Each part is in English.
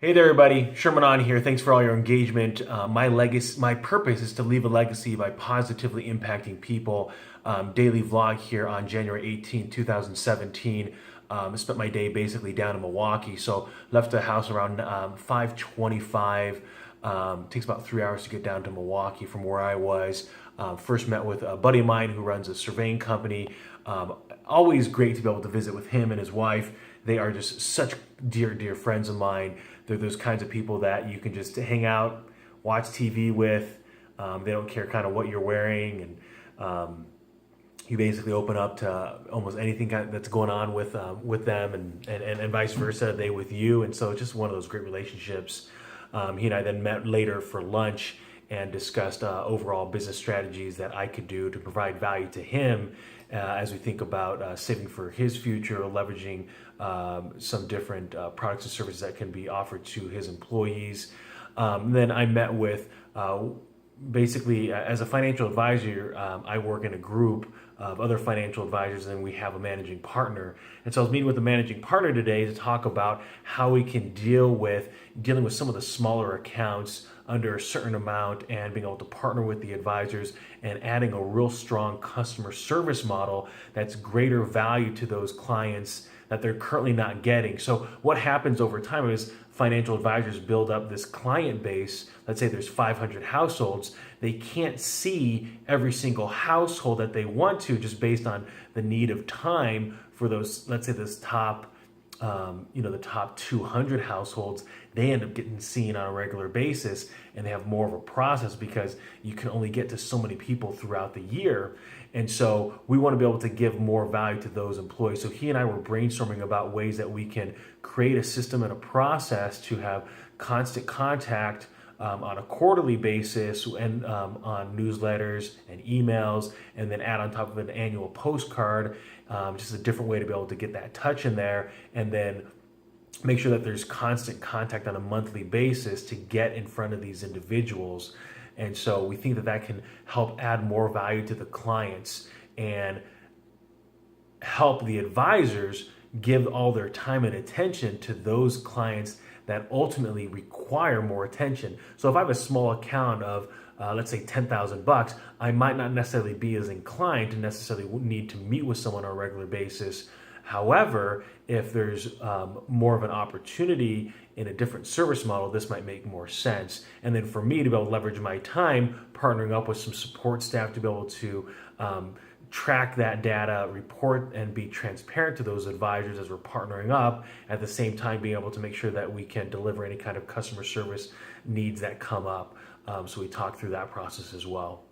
Hey there, everybody. Sherman On here. Thanks for all your engagement. My purpose is to leave a legacy by positively impacting people. Daily vlog here on January 18, 2017. I spent my day basically down in Milwaukee, so left the house around 5:25. Takes about 3 hours to get down to Milwaukee from where I was. First met with a buddy of mine who runs a surveying company. Always great to be able to visit with him and his wife. They are just such dear friends of mine. They're those kinds of people that you can just hang out, watch TV with. They don't care kind of what you're wearing, and you basically open up to almost anything that's going on with them, and vice versa, they with you. And so it's just one of those great relationships. He and I then met later for lunch and discussed overall business strategies that I could do to provide value to him as we think about saving for his future, leveraging some different products and services that can be offered to his employees. Then I met with basically, as a financial advisor, I work in a group of other financial advisors, and we have a managing partner. And so I was meeting with the managing partner today to talk about how we can dealing with some of the smaller accounts under a certain amount, and being able to partner with the advisors and adding a real strong customer service model that's greater value to those clients that they're currently not getting. So what happens over time is financial advisors build up this client base. Let's say there's 500 households. They can't see every single household that they want to, just based on the need of time for those, let's say this top the top 200 households. They end up getting seen on a regular basis, and they have more of a process because you can only get to so many people throughout the year. And so we want to be able to give more value to those employees. So he and I were brainstorming about ways that we can create a system and a process to have constant contact on a quarterly basis, and on newsletters and emails, and then add on top of an annual postcard, just a different way to be able to get that touch in there, and then make sure that there's constant contact on a monthly basis to get in front of these individuals. And so we think that that can help add more value to the clients and help the advisors give all their time and attention to those clients that ultimately require more attention. So if I have a small account of let's say $10,000, I might not necessarily be as inclined to necessarily need to meet with someone on a regular basis. However, if there's more of an opportunity in a different service model, this might make more sense. And then for me to be able to leverage my time, partnering up with some support staff to be able to track that data, report, and be transparent to those advisors as we're partnering up, at the same time being able to make sure that we can deliver any kind of customer service needs that come up. So we talked through that process as well.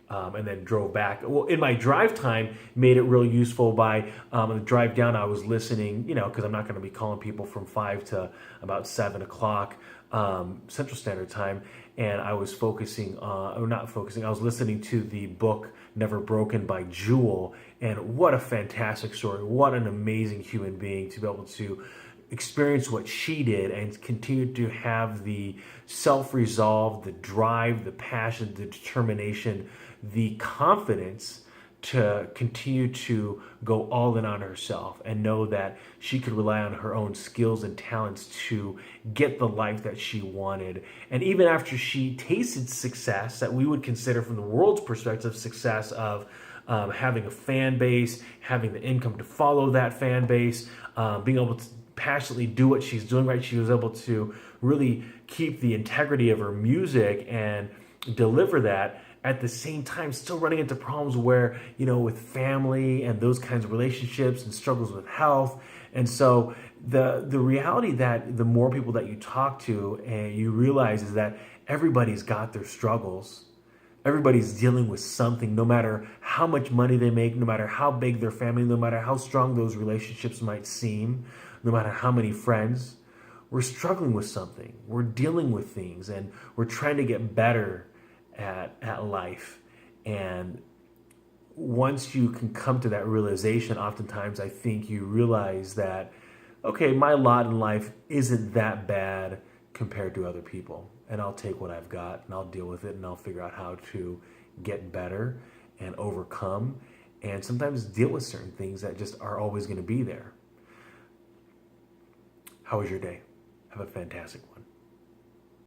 And then drove back. Well, in my drive time, made it real useful by on the drive down, I was listening, because I'm not going to be calling people from 5 to about 7 o'clock Central Standard Time. And I was I was listening to the book Never Broken by Jewel. And what a fantastic story. What an amazing human being to be able to experience what she did and continue to have the self-resolve, the drive, the passion, the determination, the confidence to continue to go all in on herself and know that she could rely on her own skills and talents to get the life that she wanted. And even after she tasted success that we would consider from the world's perspective success of having a fan base, having the income to follow that fan base, being able to passionately do what she's doing, right? She was able to really keep the integrity of her music and deliver that, at the same time still running into problems where, with family and those kinds of relationships and struggles with health. And so the reality that the more people that you talk to, and you realize, is that everybody's got their struggles. Everybody's dealing with something, no matter how much money they make, no matter how big their family, no matter how strong those relationships might seem, no matter how many friends. We're struggling with something. We're dealing with things, and we're trying to get better at life. And once you can come to that realization, oftentimes I think you realize that, okay, my lot in life isn't that bad compared to other people. And I'll take what I've got, and I'll deal with it, and I'll figure out how to get better and overcome, and sometimes deal with certain things that just are always going to be there. How was your day? Have a fantastic one.